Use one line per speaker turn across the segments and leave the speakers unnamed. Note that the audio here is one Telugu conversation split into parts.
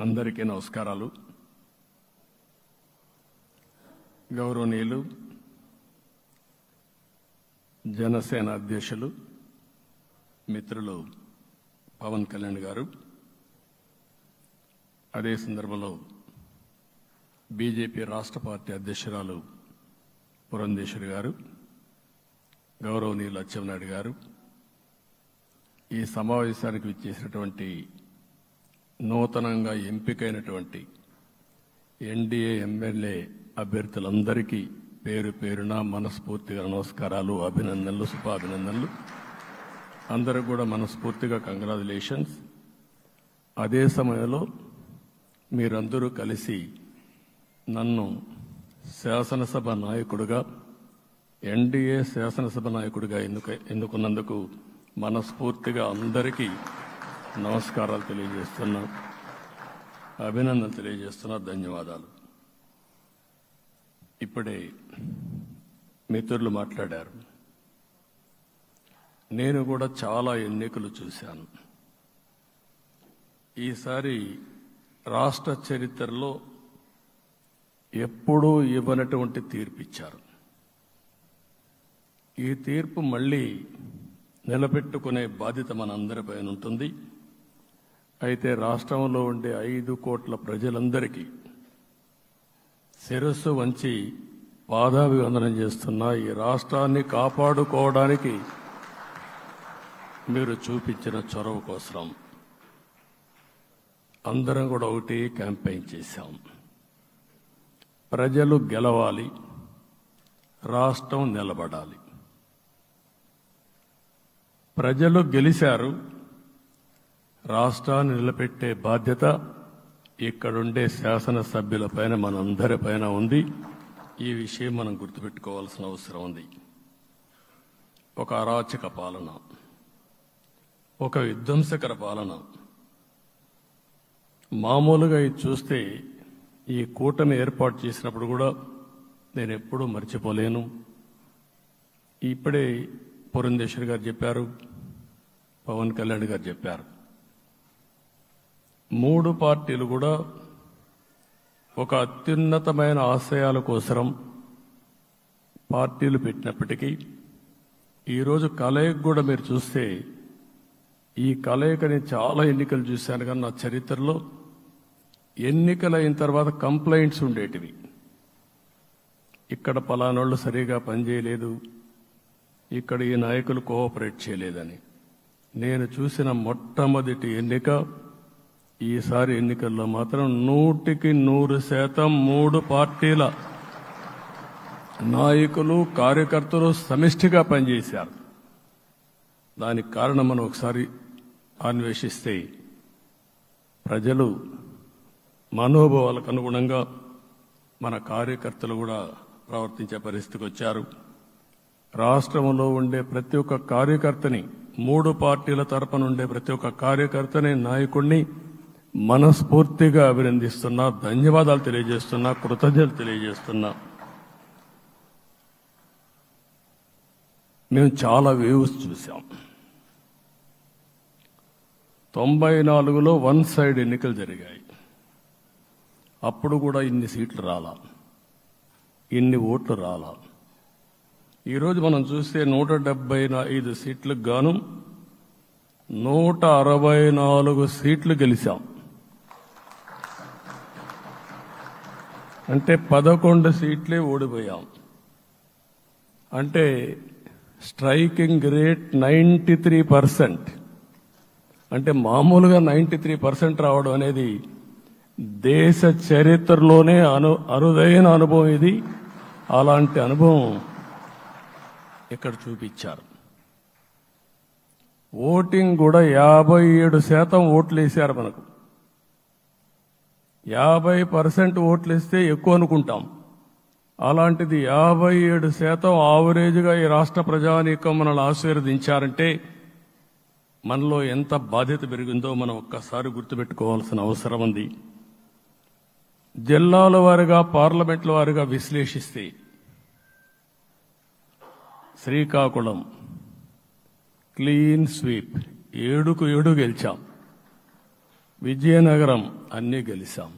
అందరికీ నమస్కారాలు. గౌరవనీయులు జనసేన అధ్యక్షులు మిత్రులు పవన్ కళ్యాణ్ గారు, అదే సందర్భంలో బీజేపీ రాష్ట్ర పార్టీ అధ్యక్షురాలు పురంధేశ్వరి గారు, గౌరవనీయులు అచ్చెన్నాయుడు గారు, ఈ సమావేశానికి విచ్చేసినటువంటి నూతనంగా ఎంపికైనటువంటి ఎన్డీఏ ఎమ్మెల్యే అభ్యర్థులందరికీ పేరు పేరున మనస్ఫూర్తిగా నమస్కారాలు, అభినందనలు, శుభాభినందనలు. అందరికి కూడా మనస్ఫూర్తిగా కంగ్రాచులేషన్స్. అదే సమయంలో మీరందరూ కలిసి నన్ను శాసనసభ నాయకుడిగా, ఎన్డీఏ శాసనసభ నాయకుడిగా ఎన్నుకున్నందుకు మనస్ఫూర్తిగా అందరికీ నమస్కారాలు తెలియజేస్తున్నా, అభినందనలు తెలియజేస్తున్నా, ధన్యవాదాలు. ఇప్పుడే మిత్రులు మాట్లాడారు. నేను కూడా చాలా ఎన్నికలు చూశాను. ఈసారి రాష్ట్ర చరిత్రలో ఎప్పుడూ ఇవ్వనటువంటి తీర్పు ఇచ్చారు. ఈ తీర్పు మళ్ళీ నిలబెట్టుకునే బాధ్యత మనందరిపైన ఉంటుంది. అయితే రాష్ట్రంలో ఉండే 5 కోట్ల ప్రజలందరికీ శిరస్సు వంచి పాదాభివందనం చేస్తున్నా. ఈ రాష్ట్రాన్ని కాపాడుకోవడానికి మీరు చూపించిన చొరవ కోసం అందరం కూడా ఒకటి క్యాంపెయిన్ చేశాం. ప్రజలు గెలవాలి, రాష్ట్రం నిలబడాలి. ప్రజలు గెలిచారు. రాష్ట్రాన్ని నిలబెట్టే బాధ్యత ఇక్కడుండే శాసనసభ్యులపైన, మనందరిపైన ఉంది. ఈ విషయం మనం గుర్తుపెట్టుకోవాల్సిన అవసరం ఉంది. ఒక అరాచక పాలన, ఒక విధ్వంసకర పాలన. మామూలుగా ఇది చూస్తే ఈ కూటమి ఏర్పాటు చేసినప్పుడు కూడా నేను ఎప్పుడూ మర్చిపోలేను. ఇప్పుడే పురంధేశ్వరి గారు చెప్పారు, పవన్ కళ్యాణ్ గారు చెప్పారు. 3 పార్టీలు కూడా ఒక అత్యున్నతమైన ఆశయాల కోసం పార్టీలు పెట్టినప్పటికీ ఈరోజు కలయిక కూడా మీరు చూస్తే, ఈ కలయికని చాలా ఎన్నికలు చూశాను కానీ నా చరిత్రలో ఎన్నికలు అయిన తర్వాత కంప్లైంట్స్ ఉండేటివి. ఇక్కడ పలానోళ్ళు సరిగా పనిచేయలేదు, ఇక్కడ ఈ నాయకులు కోఆపరేట్ చేయలేదని. నేను చూసిన మొట్టమొదటి ఎన్నిక, ఈసారి ఎన్నికల్లో మాత్రం 100కి 100% 3 పార్టీల నాయకులు, కార్యకర్తలు సమిష్టిగా పనిచేశారు. దానికి కారణం మనం ఒకసారి అన్వేషిస్తే, ప్రజలు మనోభావాలకు అనుగుణంగా మన కార్యకర్తలు కూడా ప్రవర్తించే పరిస్థితికి వచ్చారు. రాష్ట్రంలో ఉండే ప్రతి ఒక్క కార్యకర్తని, 3 పార్టీల తరపున ఉండే ప్రతి ఒక్క కార్యకర్తని, నాయకుడిని మనస్ఫూర్తిగా అభినందిస్తున్నా, ధన్యవాదాలు తెలియజేస్తున్నా, కృతజ్ఞతలు తెలియజేస్తున్నా. మేము చాలా వేవ్స్ చూసాం. 94లో 1 సైడ్ ఎన్నికలు జరిగాయి. అప్పుడు కూడా ఇన్ని సీట్లు రాలా, ఇన్ని ఓట్లు రాలా. ఈరోజు మనం చూస్తే 175 సీట్లకు గాను 164 సీట్లు గెలిచాం. అంటే 11 సీట్లే ఓడిపోయాం. అంటే స్ట్రైకింగ్ రేట్ 93%. అంటే మామూలుగా 93% రావడం అనేది దేశ చరిత్రలోనే అరుదైన అనుభవం ఇది. అలాంటి అనుభవం ఇక్కడ చూపించారు. ఓటింగ్ కూడా 57% ఓట్లు వేశారు. మనకు 50% ఓట్లు వేస్తే ఎక్కువ అనుకుంటాం. అలాంటిది 57% ఆవరేజ్గా ఈ రాష్ట్ర ప్రజానీకం మనల్ని ఆశీర్వదించారంటే మనలో ఎంత బాధ్యత పెరిగిందో మనం ఒక్కసారి గుర్తుపెట్టుకోవాల్సిన అవసరం ఉంది. జిల్లాల వారీగా, పార్లమెంట్ల వారీగా విశ్లేషిస్తే శ్రీకాకుళం క్లీన్ స్వీప్ 7కు 7 గెలిచాం. విజయనగరం అన్నీ గెలిచాం.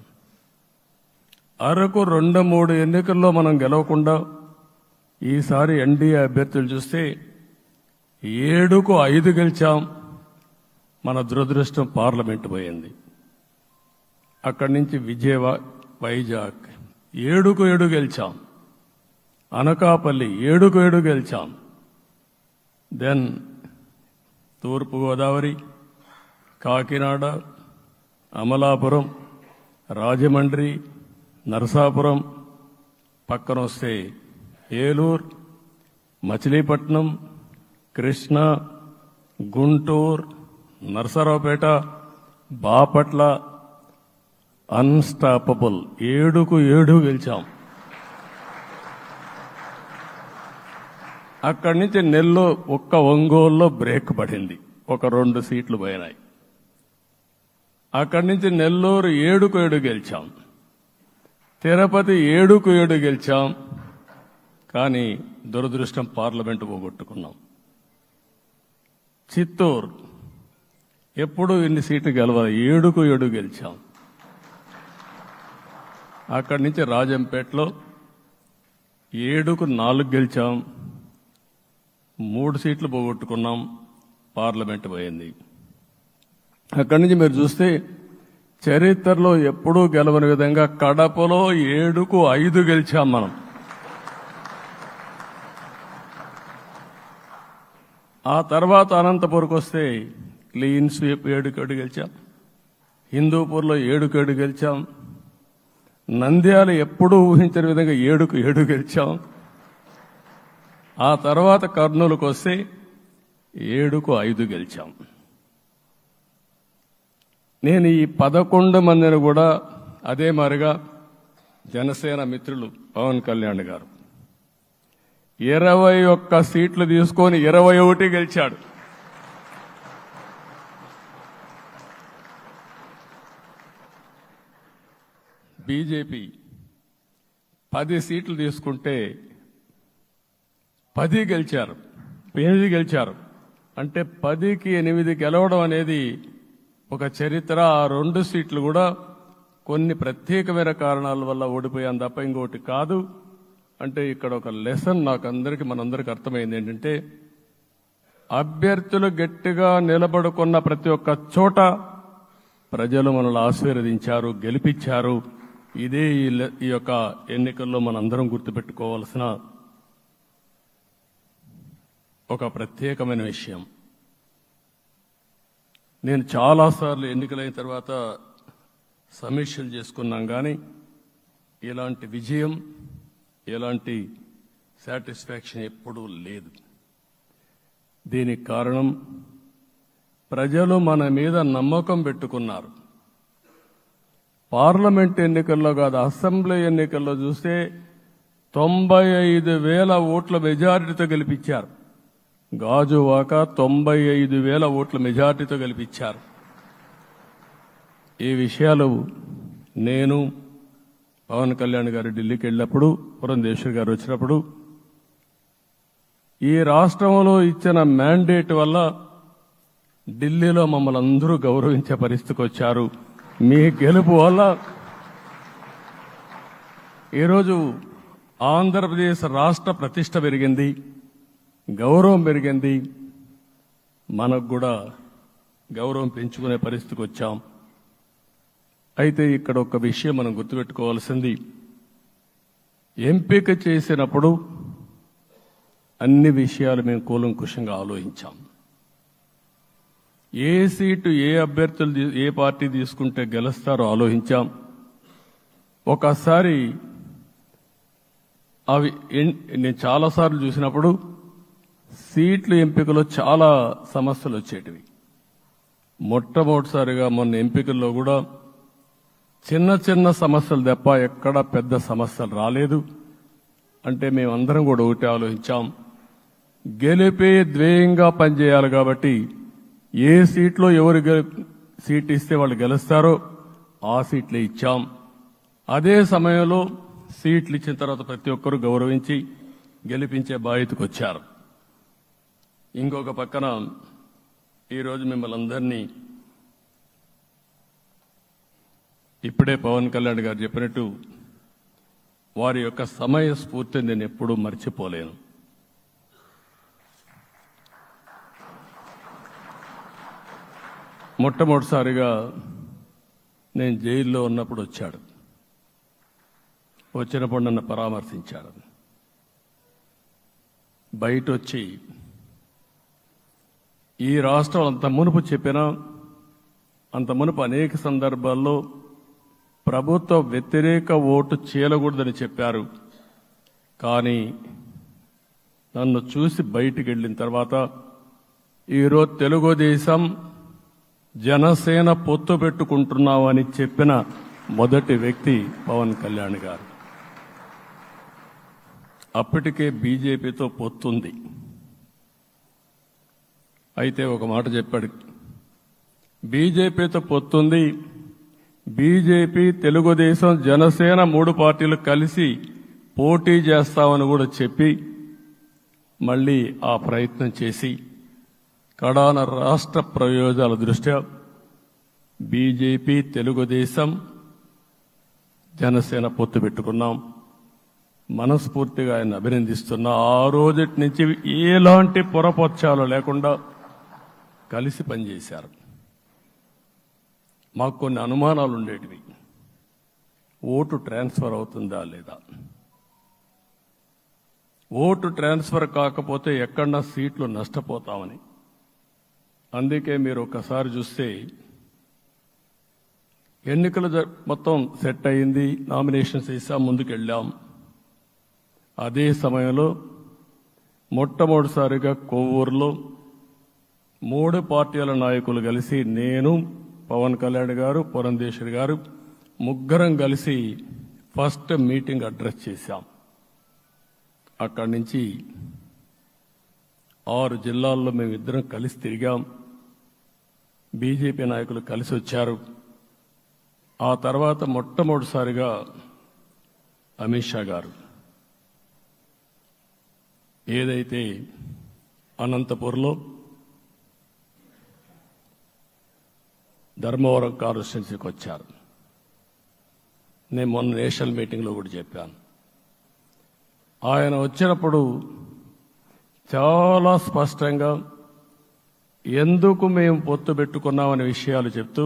అరకు 2-3 ఎన్నికల్లో మనం గెలవకుండా ఈసారి ఎన్డీఏ అభ్యర్థులు చూస్తే 7కు 5 గెలిచాం. మన దురదృష్టం పార్లమెంటు పోయింది. అక్కడి నుంచి వైజాగ్ 7కు 7 గెలిచాం. అనకాపల్లి 7కు 7 గెలిచాం. దెన్ తూర్పుగోదావరి, కాకినాడ, అమలాపురం, రాజమండ్రి, నరసాపురం, పక్కన వస్తే ఏలూరు, మచిలీపట్నం, కృష్ణా, గుంటూరు, నరసరావుపేట, బాపట్ల అన్స్టాపబుల్ 7కు 7 గెలిచాం. అక్కడి నుంచి ఒక్క ఒంగోలులో బ్రేక్ పడింది, ఒక 2 సీట్లు పోయినాయి. అక్కడి నుంచి నెల్లూరు 7కు 7 గెలిచాం. తిరుపతి 7కు 7 గెలిచాం. కానీ దురదృష్టం పార్లమెంటు పోగొట్టుకున్నాం. చిత్తూరు ఎప్పుడు ఇన్ని సీట్లు గెలవాలి, 7కు 7 గెలిచాం. అక్కడి నుంచి రాజంపేటలో 7కు 4 గెలిచాం. 3 సీట్లు పోగొట్టుకున్నాం, పార్లమెంటు పోయింది. అక్కడి నుంచి మీరు చూస్తే చరిత్రలో ఎప్పుడూ గెలవని విధంగా కడపలో 7కు 5 గెలిచాం మనం. ఆ తర్వాత అనంతపురకు వస్తే క్లీన్ స్వీప్ 7కు 7 గెలిచాం. హిందూపూర్లో 7కు 7 గెలిచాం. నంద్యాల ఎప్పుడూ ఊహించని విధంగా 7కు 7 గెలిచాం. ఆ తర్వాత కర్నూలుకు వస్తే 7కు 5 గెలిచాం. నేను ఈ 11 మందిని కూడా అదే మారిగా జనసేన మిత్రులు పవన్ కళ్యాణ్ గారు 21 సీట్లు తీసుకొని 21 గెలిచాడు. బీజేపీ 10 సీట్లు తీసుకుంటే 10 గెలిచారు, 8 గెలిచారు. అంటే 10కి 8 గెలవడం అనేది ఒక చరిత్ర. ఆ 2 సీట్లు కూడా కొన్ని ప్రత్యేకమైన కారణాల వల్ల ఓడిపోయాం తప్ప ఇంకోటి కాదు. అంటే ఇక్కడ ఒక లెసన్ మనందరికీ అర్థమైంది ఏంటంటే, అభ్యర్థులు గట్టిగా నిలబడుకున్న ప్రతి ఒక్క చోట ప్రజలు మనల్ని ఆశీర్వదించారు, గెలిపించారు. ఇదే ఈ యొక్క ఎన్నికల్లో మనందరం గుర్తుపెట్టుకోవాల్సిన ఒక ప్రత్యేకమైన విషయం. నేను చాలాసార్లు ఎన్నికలైన తర్వాత సమీక్షలు చేసుకున్నాం, కానీ ఇలాంటి విజయం, ఎలాంటి సాటిస్ఫాక్షన్ ఎప్పుడూ లేదు. దీనికి కారణం ప్రజలు మన మీద నమ్మకం పెట్టుకున్నారు. పార్లమెంట్ ఎన్నికల్లో కాదు, అసెంబ్లీ ఎన్నికల్లో చూస్తే 95,000 ఓట్ల మెజారిటీతో గెలిపించారు. గాజువాక 95,000 ఓట్ల మెజారిటీతో గెలిపించారు. ఈ విషయాలు నేను పవన్ కళ్యాణ్ గారు ఢిల్లీకి వెళ్ళినప్పుడు, పురంధేశ్వరి గారు వచ్చినప్పుడు, ఈ రాష్ట్రంలో ఇచ్చిన మ్యాండేట్ వల్ల ఢిల్లీలో మమ్మల్ని అందరూ గౌరవించే పరిస్థితికి వచ్చారు. మీ గెలుపు వల్ల ఈరోజు ఆంధ్రప్రదేశ్ రాష్ట్ర ప్రతిష్ట పెరిగింది, గౌరవం పెరిగింది. మనకు కూడా గౌరవం పెంచుకునే పరిస్థితికి వచ్చాం. అయితే ఇక్కడ ఒక విషయం మనం గుర్తుపెట్టుకోవాల్సింది, ఎంపిక చేసినప్పుడు అన్ని విషయాలు మేము కూలంకుషంగా ఆలోచించాం. ఏ సీటు ఏ అభ్యర్థులు ఏ పార్టీ తీసుకుంటే గెలుస్తారో ఆలోచించాం. ఒకసారి అవి నేను చాలాసార్లు చూసినప్పుడు సీట్ల ఎంపికలో చాలా సమస్యలు వచ్చేటివి. మొట్టమొదటిసారిగా మొన్న ఎంపికల్లో కూడా చిన్న చిన్న సమస్యలు తప్ప ఎక్కడ పెద్ద సమస్యలు రాలేదు. అంటే మేమందరం కూడా ఒకటి ఆలోచించాం, గెలిపే ధ్యేయంగా పనిచేయాలి. కాబట్టి ఏ సీట్లో ఎవరు సీట్ ఇస్తే వాళ్ళు గెలుస్తారో ఆ సీట్లే ఇచ్చాం. అదే సమయంలో సీట్లు ఇచ్చిన తర్వాత ప్రతి ఒక్కరూ గౌరవించి గెలిపించే బాధ్యతకు వచ్చారు. ఇంకొక పక్కన ఈరోజు మిమ్మల్ని అందరినీ ఇప్పుడే పవన్ కళ్యాణ్ గారు చెప్పినట్టు వారి యొక్క సమయ స్ఫూర్తిని నేను ఎప్పుడూ మర్చిపోలేను. మొట్టమొదటిసారిగా నేను జైల్లో ఉన్నప్పుడు వచ్చాడు. వచ్చినప్పుడు నన్ను పరామర్శించాడు. బయట వచ్చి ఈ రాష్ట్రం అంత మునుపు చెప్పినా అంత మునుపు అనేక సందర్భాల్లో ప్రభుత్వ వ్యతిరేక ఓటు చీలకూడదని చెప్పారు. కానీ నన్ను చూసి బయటికి వెళ్ళిన తర్వాత ఈరోజు తెలుగుదేశం జనసేన పొత్తు పెట్టుకుంటున్నామని చెప్పిన మొదటి వ్యక్తి పవన్ కళ్యాణ్ గారు. అప్పటికే బీజేపీతో పొత్తుంది. అయితే ఒక మాట చెప్పాడు, బీజేపీతో పొత్తుంది, బీజేపీ తెలుగుదేశం జనసేన 3 పార్టీలు కలిసి పోటీ చేస్తామని కూడా చెప్పి మళ్ళీ ఆ ప్రయత్నం చేసి కడాన రాష్ట్ర ప్రయోజనాల దృష్ట్యా బీజేపీ తెలుగుదేశం జనసేన పొత్తు పెట్టుకున్నాం. మనస్ఫూర్తిగా ఆయన అభినందిస్తున్నా. ఆ రోజటి నుంచి ఎలాంటి పొరపక్షాలు లేకుండా కలిసి పనిచేశారు. మాకు కొన్ని అనుమానాలు ఉండేటివి. ఓటు ట్రాన్స్ఫర్ అవుతుందా లేదా, ఓటు ట్రాన్స్ఫర్ కాకపోతే ఎక్కడన్నా సీట్లు నష్టపోతామని. అందుకే మీరు ఒకసారి చూస్తే ఎన్నికలు మొత్తం సెట్ అయింది, నామినేషన్స్ వేసాం, ముందుకెళ్ళాం. అదే సమయంలో మొట్టమొదటిసారిగా కొవ్వూరులో 3 పార్టీల నాయకులు కలిసి, నేను, పవన్ కళ్యాణ్ గారు, పురంధేశ్వరి గారు ముగ్గురం కలిసి ఫస్ట్ మీటింగ్ అడ్రస్ చేశాం. అక్కడి నుంచి 6 జిల్లాల్లో మేమిద్దరం కలిసి తిరిగాం. బీజేపీ నాయకులు కలిసి వచ్చారు. ఆ తర్వాత మొట్టమొదటిసారిగా అమిత్ షా గారు ఏదైతే అనంతపూర్లో ధర్మవరం కాన్స్టిట్యున్సీకి వచ్చారు. నేను మొన్న నేషనల్ మీటింగ్లో కూడా చెప్పాను. ఆయన వచ్చినప్పుడు చాలా స్పష్టంగా ఎందుకు మేము పొత్తు పెట్టుకున్నామనే విషయాలు చెప్తూ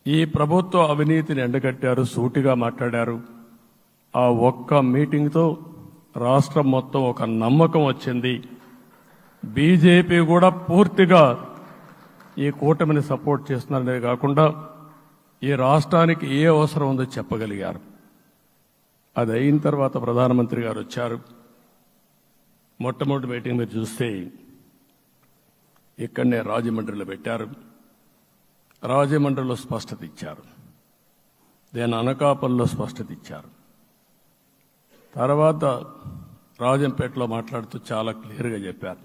ఈ ప్రభుత్వ అవినీతిని ఎండగట్టారు, సూటిగా మాట్లాడారు. ఆ ఒక్క మీటింగ్తో రాష్ట్రం మొత్తం ఒక నమ్మకం వచ్చింది. బీజేపీ కూడా పూర్తిగా ఈ కూటమిని సపోర్ట్ చేస్తున్నారనే కాకుండా ఈ రాష్ట్రానికి ఏ అవసరం ఉందో చెప్పగలిగారు. అది అయిన తర్వాత ప్రధానమంత్రి గారు వచ్చారు. మొట్టమొదటి మీటింగ్ మీరు చూస్తే ఇక్కడనే రాజమండ్రిలో పెట్టారు. రాజమండ్రిలో స్పష్టత ఇచ్చారు, దేని అనకాపల్లిలో స్పష్టత ఇచ్చారు. తర్వాత రాజంపేటలో మాట్లాడుతూ చాలా క్లియర్గా చెప్పారు.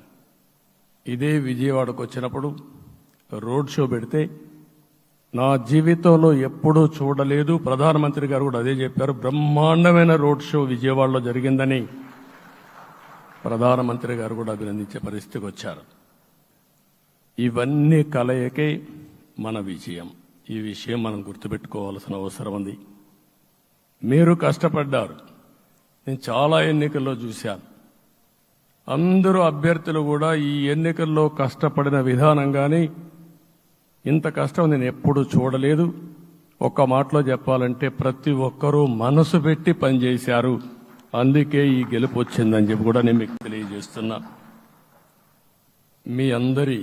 ఇదే విజయవాడకు వచ్చినప్పుడు రోడ్ షో పెడితే నా జీవితంలో ఎప్పుడూ చూడలేదు, ప్రధానమంత్రి గారు కూడా అదే చెప్పారు, బ్రహ్మాండమైన రోడ్ షో విజయవాడలో జరిగిందని ప్రధానమంత్రి గారు కూడా అభినందించే పరిస్థితికి వచ్చారు. ఇవన్నీ కలయికే మన విజయం. ఈ విషయం మనం గుర్తుపెట్టుకోవాల్సిన అవసరం ఉంది. మీరు కష్టపడ్డారు. నేను చాలా ఎన్నికల్లో చూశాను. అందరూ అభ్యర్థులు కూడా ఈ ఎన్నికల్లో కష్టపడిన విధానం కానీ ఇంత కష్టం నేను ఎప్పుడూ చూడలేదు. ఒక్క మాటలో చెప్పాలంటే ప్రతి ఒక్కరూ మనసు పెట్టి పనిచేశారు. అందుకే ఈ గెలుపు వచ్చిందని చెప్పి కూడా నేను మీకు తెలియజేస్తున్నా. మీ అందరి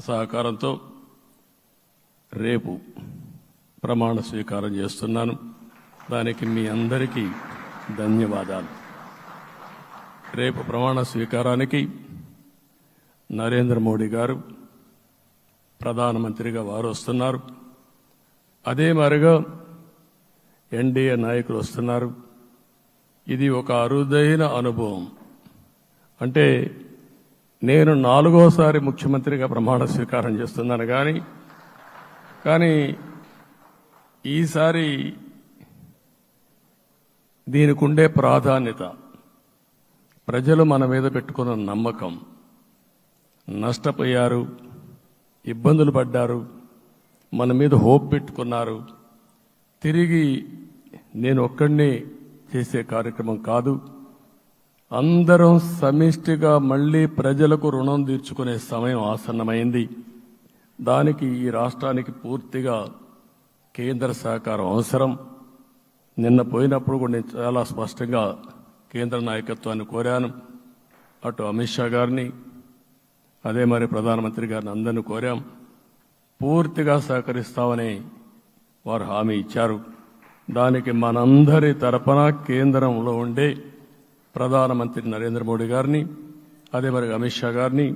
సహకారంతో రేపు ప్రమాణ స్వీకారం చేస్తున్నాను. దానికి మీ అందరికీ ధన్యవాదాలు. రేపు ప్రమాణ స్వీకారానికి నరేంద్ర మోడీ గారు ప్రధానమంత్రిగా వారు వస్తున్నారు. అదే మరిగా ఎన్డీఏ నాయకులు వస్తున్నారు. ఇది ఒక అరుదైన అనుభవం. అంటే నేను 4వసారి ముఖ్యమంత్రిగా ప్రమాణ స్వీకారం చేస్తున్నాను. కానీ ఈసారి దీనికి ఉండే ప్రాధాన్యత, ప్రజలు మన మీద పెట్టుకున్న నమ్మకం, నష్టపోయారు, ఇబ్బందులు పడ్డారు, మన మీద హోప్ పెట్టుకున్నారు. తిరిగి నేను ఒక్కడినే చేసే కార్యక్రమం కాదు. అందరం సమిష్టిగా మళ్లీ ప్రజలకు రుణం తీర్చుకునే సమయం ఆసన్నమైంది. దానికి ఈ రాష్ట్రానికి పూర్తిగా కేంద్ర సహకారం అవసరం. నిన్న పోయినప్పుడు కూడా నేను చాలా స్పష్టంగా కేంద్ర నాయకత్వాన్ని కోరాను. అటు అమిత్ షా గారిని, అదే మరి ప్రధానమంత్రి గారిని అందరినీ కోరాం. పూర్తిగా సహకరిస్తామని వారు హామీ ఇచ్చారు. దానికి మనందరి తరపున కేంద్రంలో ఉండే ప్రధానమంత్రి నరేంద్ర మోడీ గారిని, అదే మరి అమిత్ షా గారిని,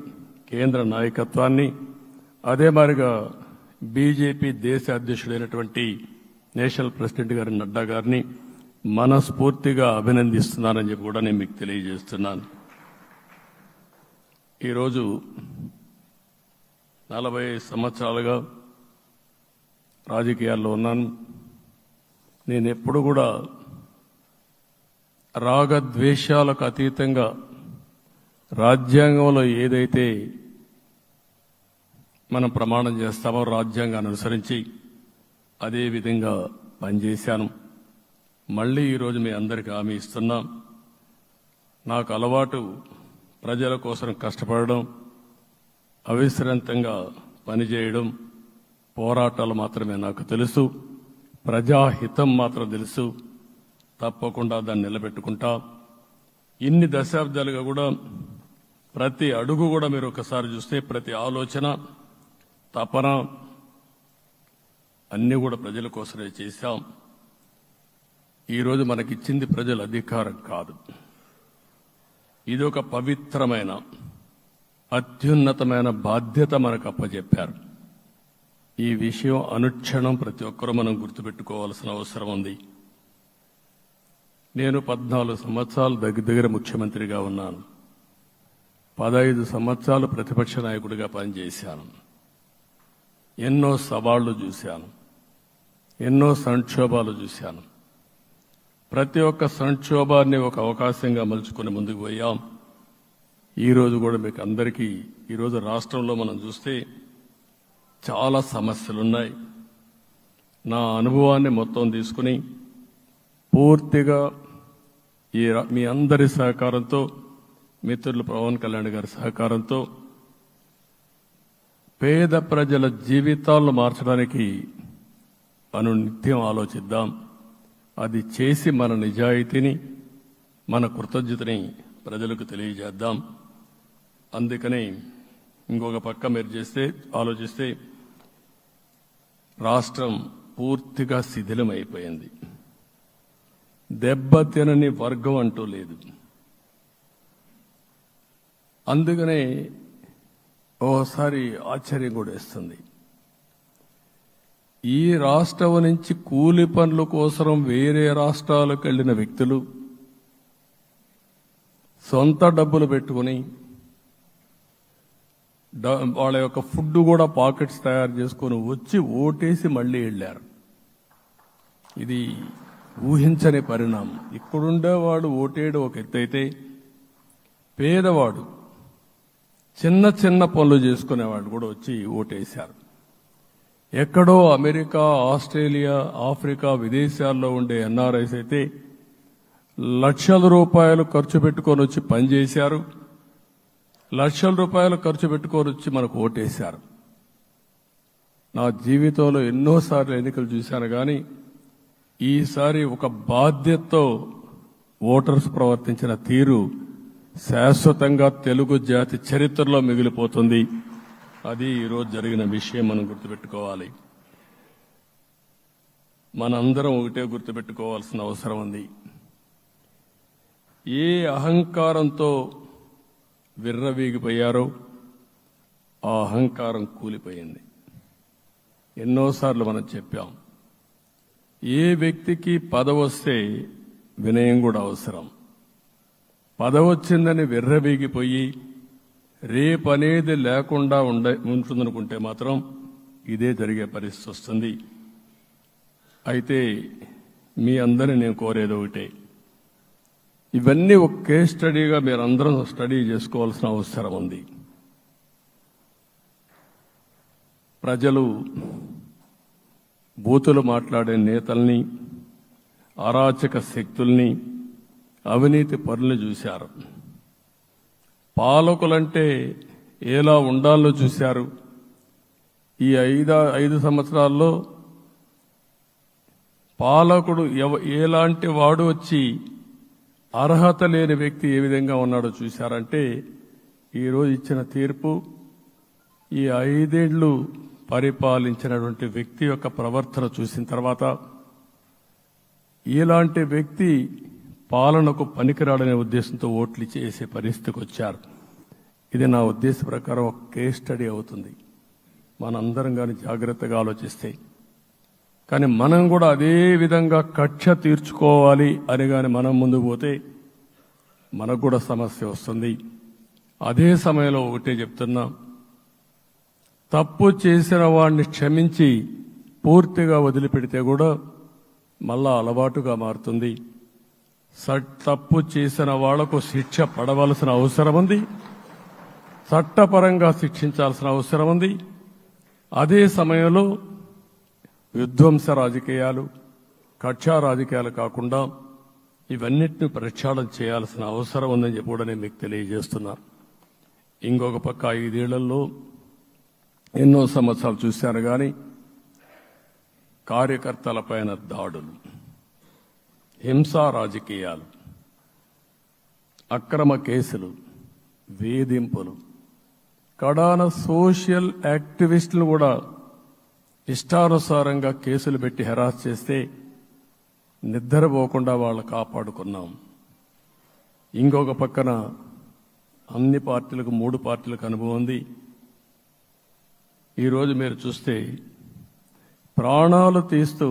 కేంద్ర నాయకత్వాన్ని, అదే మరిగా బీజేపీ దేశ అధ్యక్షుడైనటువంటి నేషనల్ ప్రెసిడెంట్ గారి నడ్డా గారిని మనస్ఫూర్తిగా అభినందిస్తున్నానని చెప్పి కూడా నేను మీకు తెలియజేస్తున్నాను. ఈరోజు 40 సంవత్సరాలుగా రాజకీయాల్లో ఉన్నాను. నేను ఎప్పుడు కూడా రాగద్వేషాలకు అతీతంగా రాజ్యాంగంలో ఏదైతే మనం ప్రమాణం చేస్తామో రాజ్యాంగాన్ని అనుసరించి అదే విధంగా పనిచేశాను. మళ్లీ ఈరోజు మీ అందరికీ హామీ ఇస్తున్నాం. నాకు అలవాటు ప్రజల కోసం కష్టపడడం, అవిశ్రాంతంగా పనిచేయడం, పోరాటాలు మాత్రమే నాకు తెలుసు. ప్రజాహితం మాత్రం తెలుసు. తప్పకుండా దాన్ని నిలబెట్టుకుంటా. ఇన్ని దశాబ్దాలుగా కూడా ప్రతి అడుగు కూడా మీరు ఒకసారి చూస్తే ప్రతి ఆలోచన, తపన అన్నీ కూడా ప్రజల కోసమే చేశాం. ఈరోజు మనకిచ్చింది ప్రజల అధికారం కాదు. ఇది ఒక పవిత్రమైన అత్యున్నతమైన బాధ్యత మనకు అప్పచెప్పారు. ఈ విషయం అనుక్షణం ప్రతి ఒక్కరూ మనం గుర్తుపెట్టుకోవాల్సిన అవసరం ఉంది. నేను 14 సంవత్సరాలు దగ్గర ముఖ్యమంత్రిగా ఉన్నాను. 15 సంవత్సరాలు ప్రతిపక్ష నాయకుడిగా పనిచేశాను. ఎన్నో సవాళ్లు చూశాను, ఎన్నో సంక్షోభాలు చూశాను. ప్రతి ఒక్క సంక్షోభాన్ని ఒక అవకాశంగా మలుచుకుని ముందుకు పోయాం. ఈరోజు కూడా మీకు అందరికీ ఈరోజు రాష్ట్రంలో మనం చూస్తే చాలా సమస్యలున్నాయి. నా అనుభవాన్ని మొత్తం తీసుకుని పూర్తిగా మీ అందరి సహకారంతో, మిత్రులు పవన్ కళ్యాణ్ గారి సహకారంతో పేద ప్రజల జీవితాలను మార్చడానికి నిత్యం ఆలోచిద్దాం. అది చేసి మన నిజాయితీని, మన కృతజ్ఞతని ప్రజలకు తెలియజేద్దాం. అందుకని ఇంకొక పక్క మీరు ఆలోచిస్తే రాష్ట్రం పూర్తిగా శిథిలమైపోయింది. దెబ్బతినని వర్గం అంటూ లేదు. అందుకనే ఓసారి ఆశ్చర్యం కూడా వేస్తుంది. ఈ రాష్ట్రం నుంచి కూలి పనుల కోసం వేరే రాష్ట్రాలకు వెళ్లిన వ్యక్తులు సొంత డబ్బులు పెట్టుకుని వాళ్ళ యొక్క ఫుడ్ కూడా పాకెట్స్ తయారు చేసుకుని వచ్చి ఓటేసి మళ్లీ వెళ్లారు. ఇది ఊహించని పరిణామం. ఇక్కడుండేవాడు ఓటేయడం ఒక ఎత్తైతే, పేదవాడు చిన్న చిన్న పనులు చేసుకునేవాడు కూడా వచ్చి ఓటేశారు. ఎక్కడో అమెరికా, ఆస్ట్రేలియా, ఆఫ్రికా విదేశాల్లో ఉండే ఎన్ఆర్ఐస్ అయితే లక్షల రూపాయలు ఖర్చు పెట్టుకొని వచ్చి పనిచేశారు. లక్షల రూపాయలు ఖర్చు పెట్టుకొని వచ్చి మనకు ఓటేశారు. నా జీవితంలో ఎన్నోసార్లు ఎన్నికలు చూశాను, కానీ ఈసారి ఒక బాధ్యతతో ఓటర్స్ ప్రవర్తించిన తీరు శాశ్వతంగా తెలుగు జాతి చరిత్రలో మిగిలిపోతుంది. అది ఈరోజు జరిగిన విషయం మనం గుర్తుపెట్టుకోవాలి. మనందరం ఒకటే గుర్తుపెట్టుకోవాల్సిన అవసరం ఉంది. ఏ అహంకారంతో విర్రవీగిపోయారో ఆ అహంకారం కూలిపోయింది. ఎన్నోసార్లు మనం చెప్పాం, ఏ వ్యక్తికి పదవొస్తే వినయం కూడా అవసరం. పదవొచ్చిందని విర్రవీగిపోయి రేపనేది లేకుండా ఉంటుందనుకుంటే మాత్రం ఇదే జరిగే పరిస్థితి వస్తుంది. అయితే మీ అందరినీ నేను కోరేది ఒకటే, ఇవన్నీ ఒక కేస్ స్టడీగా మీరందరం స్టడీ చేసుకోవాల్సిన అవసరం ఉంది. ప్రజలు బూతులు మాట్లాడే నేతల్ని, అరాచక శక్తుల్ని, అవినీతి పరుల్ని చూశారు. పాలకులంటే ఎలా ఉండాలో చూశారు. ఈ 5 సంవత్సరాల్లో పాలకుడు ఎలాంటి వాడు వచ్చి అర్హత లేని వ్యక్తి ఏ విధంగా ఉన్నాడో చూశారంటే, ఈరోజు ఇచ్చిన తీర్పు ఈ 5 ఏళ్లు పరిపాలించినటువంటి వ్యక్తి యొక్క ప్రవర్తన చూసిన తర్వాత ఇలాంటి వ్యక్తి పాలనకు పనికిరాడనే ఉద్దేశంతో ఓట్లు చేసే పరిస్థితికి వచ్చారు. ఇది నా ఉద్దేశ ప్రకారం ఒక కేస్ స్టడీ అవుతుంది, మనందరం కానీ జాగ్రత్తగా ఆలోచిస్తే. కానీ మనం కూడా అదే విధంగా కక్ష తీర్చుకోవాలి అని కానీ మనం ముందుకు పోతే మనకు కూడా సమస్య వస్తుంది. అదే సమయంలో ఒకటే చెప్తున్నా, తప్పు చేసిన వాడిని క్షమించి పూర్తిగా వదిలిపెడితే కూడా మళ్ళా అలవాటుగా మారుతుంది. తప్పు చేసిన వాళ్లకు శిక్ష పడవలసిన అవసరం ఉంది, చట్టపరంగా శిక్షించాల్సిన అవసరం ఉంది. అదే సమయంలో విధ్వంస రాజకీయాలు, కక్షా రాజకీయాలు కాకుండా ఇవన్నిటిని ప్రక్షాళన చేయాల్సిన అవసరం ఉందని చెప్పి కూడా నేను మీకు తెలియజేస్తున్నా. ఇంకొక పక్క 5 ఏళ్లలో ఎన్నో సంవత్సరాలు చూశాను కానీ కార్యకర్తలపైన దాడులు, హింసా రాజకీయాలు, అక్రమ కేసులు, వేధింపులు, కడాన సోషల్ యాక్టివిస్టులు కూడా ఇష్టానుసారంగా కేసులు పెట్టి హెరాస్ చేస్తే నిద్రపోకుండా వాళ్ళు కాపాడుకున్నాం. ఇంకొక పక్కన అన్ని పార్టీలకు 3 పార్టీలకు అనుభవం ఉంది. ఈరోజు మీరు చూస్తే ప్రాణాలు తీస్తూ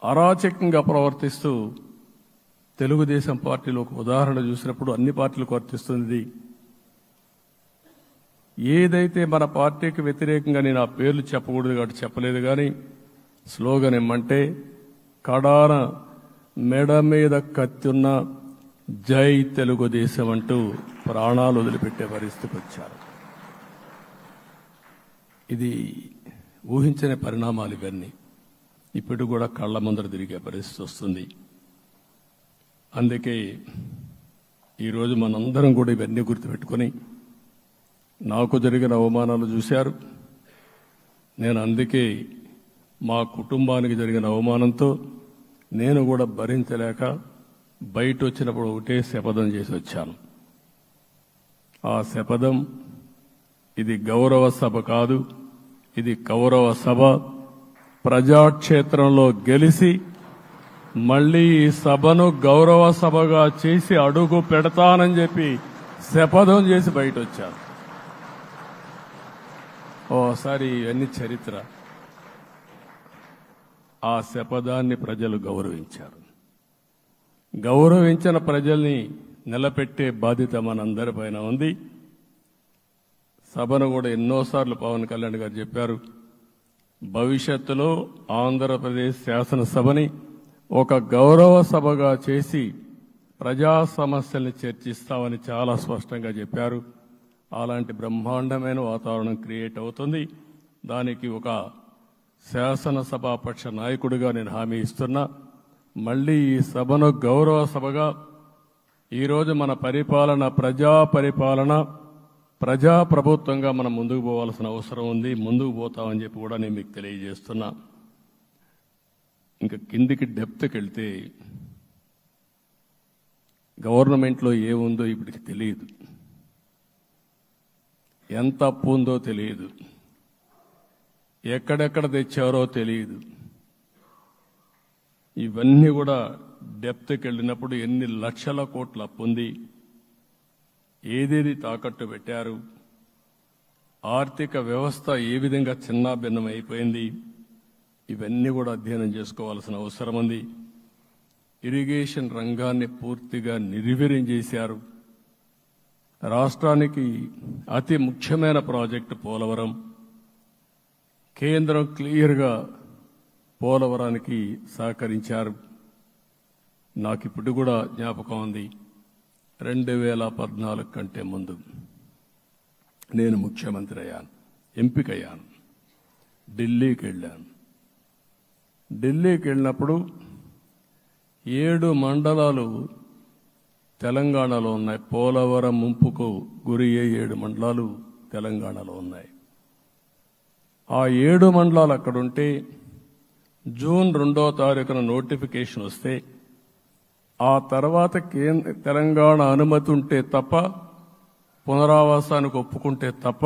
అరాచకంగా ప్రవర్తిస్తూ తెలుగుదేశం పార్టీలో ఒక ఉదాహరణ చూసినప్పుడు అన్ని పార్టీలకు వర్తిస్తుంది. ఏదైతే మన పార్టీకి వ్యతిరేకంగా నేను ఆ పేర్లు చెప్పకూడదు కాబట్టి చెప్పలేదు, కానీ స్లోగన్ ఏమంటే కడాన మెడ మీద కత్తున్న జై తెలుగుదేశం అంటూ ప్రాణాలు వదిలిపెట్టే పరిస్థితికి వచ్చారు. ఇది ఊహించని పరిణామాలు ఇవన్నీ. ఇప్పుడు కూడా కళ్ల ముందర తిరిగే పరిస్థితి వస్తుంది. అందుకే ఈరోజు మనందరం కూడా ఇవన్నీ గుర్తుపెట్టుకొని, నాకు జరిగిన అవమానాలు చూశారు. నేను అందుకే మా కుటుంబానికి జరిగిన అవమానంతో నేను కూడా భరించలేక బయట వచ్చినప్పుడు ఒకటే శపథం చేసి వచ్చాను. ఆ శపథం, ఇది గౌరవ సభ కాదు, ఇది కౌరవ సభ. ప్రజాక్షేత్రంలో గెలిచి మళ్లీ ఈ సభను గౌరవ సభగా చేసి అడుగు పెడతానని చెప్పి శపథం చేసి బయట వచ్చాను. ఓసారి ఇవన్నీ చరిత్ర. ఆ శపథాన్ని ప్రజలు గౌరవించారు. గౌరవించిన ప్రజల్ని నిలబెట్టే బాధ్యత మనందరిపైన ఉంది. సభను కూడా ఎన్నోసార్లు పవన్ కళ్యాణ్ గారు చెప్పారు, భవిష్యత్తులో ఆంధ్రప్రదేశ్ శాసనసభని ఒక గౌరవ సభగా చేసి ప్రజా సమస్యల్ని చర్చిస్తామని చాలా స్పష్టంగా చెప్పారు. అలాంటి బ్రహ్మాండమైన వాతావరణం క్రియేట్ అవుతుంది. దానికి ఒక శాసనసభాపక్ష నాయకుడిగా నేను హామీ ఇస్తున్నా. మళ్లీ ఈ సభను గౌరవ సభగా, ఈరోజు మన పరిపాలన ప్రజా ప్రభుత్వంగా మనం ముందుకు పోవాల్సిన అవసరం ఉంది. ముందుకు పోతామని చెప్పి కూడా నేను మీకు తెలియజేస్తున్నా. ఇంకా కిందికి డెప్త్కి వెళ్తే గవర్నమెంట్లో ఏముందో ఇప్పటికి తెలియదు, ఎంత అప్పు ఉందో తెలియదు, ఎక్కడెక్కడ తెచ్చారో తెలియదు. ఇవన్నీ కూడా డెప్త్కి వెళ్ళినప్పుడు ఎన్ని లక్షల కోట్ల అప్పు ఉంది, ఏదేది తాకట్టు పెట్టారు, ఆర్థిక వ్యవస్థ ఏ విధంగా చిన్నాభిన్నం అయిపోయింది, ఇవన్నీ కూడా అధ్యయనం చేసుకోవాల్సిన అవసరం ఉంది. ఇరిగేషన్ రంగాన్ని పూర్తిగా నిర్వీర్యం చేశారు. రాష్ట్రానికి అతి ముఖ్యమైన ప్రాజెక్టు పోలవరం. కేంద్రం క్లియర్గా పోలవరానికి సహకరించారు. నాకు ఇప్పుడు కూడా జ్ఞాపకం ఉంది, 2014 కంటే ముందు నేను ముఖ్యమంత్రి అయ్యాను, ఎంపికయ్యాను, ఢిల్లీకి వెళ్ళాను, ఢిల్లీకి వెళ్ళినప్పుడు 7 మండలాలు తెలంగాణలో ఉన్నాయి. పోలవరం ముంపుకు గురి 7 మండలాలు తెలంగాణలో ఉన్నాయి. ఆ 7 మండలాలు అక్కడుంటే జూన్ 2వ తారీఖున నోటిఫికేషన్ వస్తే ఆ తర్వాత తెలంగాణ అనుమతి ఉంటే తప్ప, పునరావాసానికి ఒప్పుకుంటే తప్ప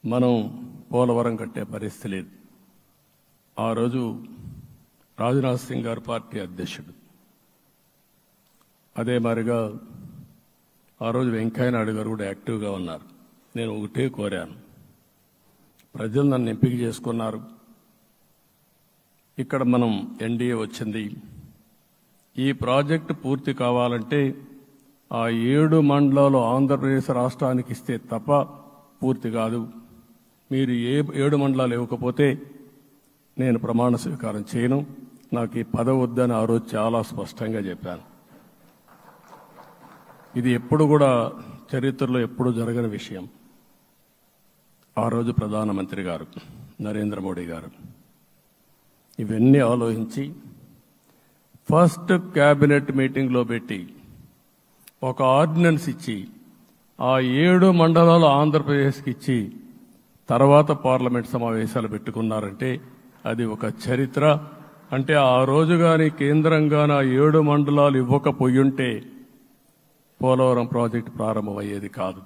మనం పోలవరం కట్టే పరిస్థితి లేదు. ఆ రోజు రాజ్నాథ్ సింగ్ గారు పార్టీ అధ్యక్షుడు. అదే మాదిరిగా ఆ రోజు వెంకయ్య నాయుడు గారు కూడా యాక్టివ్గా ఉన్నారు. నేను ఒకటే కోరాను, ప్రజలు నన్ను ఎంపిక చేసుకున్నారు, ఇక్కడ మనం ఎన్డీఏ వచ్చింది, ఈ ప్రాజెక్టు పూర్తి కావాలంటే ఆ 7 మండలాలు ఆంధ్రప్రదేశ్ రాష్ట్రానికి ఇస్తే తప్ప పూర్తి కాదు. మీరు 7 మండలాలు ఇవ్వకపోతే నేను ప్రమాణ స్వీకారం చేయను, నాకు ఈ పదవి వద్దని ఆ రోజు చాలా స్పష్టంగా చెప్పాను. ఇది ఎప్పుడు కూడా చరిత్రలో ఎప్పుడు జరగని విషయం. ఆ రోజు ప్రధానమంత్రి గారు నరేంద్ర మోడీ గారు ఇవన్నీ ఆలోచించి ఫస్ట్ క్యాబినెట్ మీటింగ్లో పెట్టి ఒక ఆర్డినెన్స్ ఇచ్చి ఆ 7 మండలాలు ఆంధ్రప్రదేశ్కి ఇచ్చి తర్వాత పార్లమెంట్ సమావేశాలు పెట్టుకున్నారంటే అది ఒక చరిత్ర. అంటే ఆ రోజు కానీ కేంద్రంగాన 7 మండలాలు ఇవ్వకపోయుంటే పోలవరం ప్రాజెక్టు ప్రారంభమయ్యేది కాదు.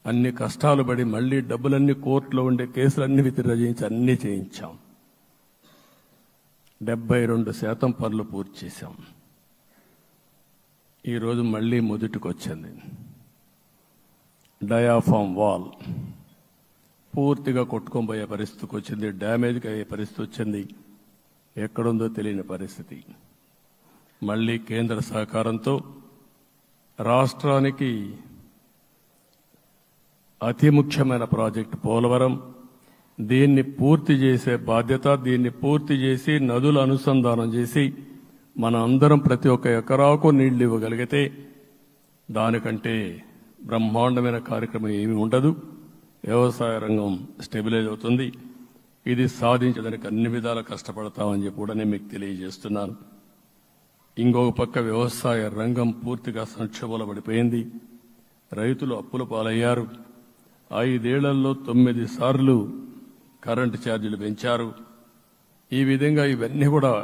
అన్ని కష్టాలు పడి మళ్లీ డబ్బులన్నీ కోర్టులో ఉండే కేసులన్నీ విత్డ్రా చేయించి అన్నీ చేయించాం. 72% పనులు పూర్తి చేశాం. ఈరోజు మళ్లీ మొదటికి వచ్చింది. డయాఫామ్ వాల్ పూర్తిగా కొట్టుకొని పోయే పరిస్థితికి వచ్చింది, డ్యామేజ్కి అయ్యే పరిస్థితి వచ్చింది, ఎక్కడుందో తెలియని పరిస్థితి. మళ్లీ కేంద్ర సహకారంతో రాష్ట్రానికి అతి ముఖ్యమైన ప్రాజెక్టు పోలవరం, దీన్ని పూర్తి చేసే బాధ్యత, దీన్ని పూర్తి చేసి నదుల అనుసంధానం చేసి మన అందరం ప్రతి ఒక్క ఎకరాకు నీళ్లు ఇవ్వగలిగితే దానికంటే బ్రహ్మాండమైన కార్యక్రమం ఏమీ ఉండదు. వ్యవసాయ రంగం స్టెబిలైజ్ అవుతుంది. ఇది సాధించడానికి అన్ని విధాలా కష్టపడతామని చెప్పి కూడా నేను మీకు తెలియజేస్తున్నాను. ఇంకొక పక్క వ్యవసాయ రంగం పూర్తిగా సంక్షోభంలో పడిపోయింది. రైతులు అప్పుల పాలయ్యారు. 5 ఏళ్లలో 9 సార్లు కరెంటు ఛార్జీలు పెంచారు. ఈ విధంగా ఇవన్నీ కూడా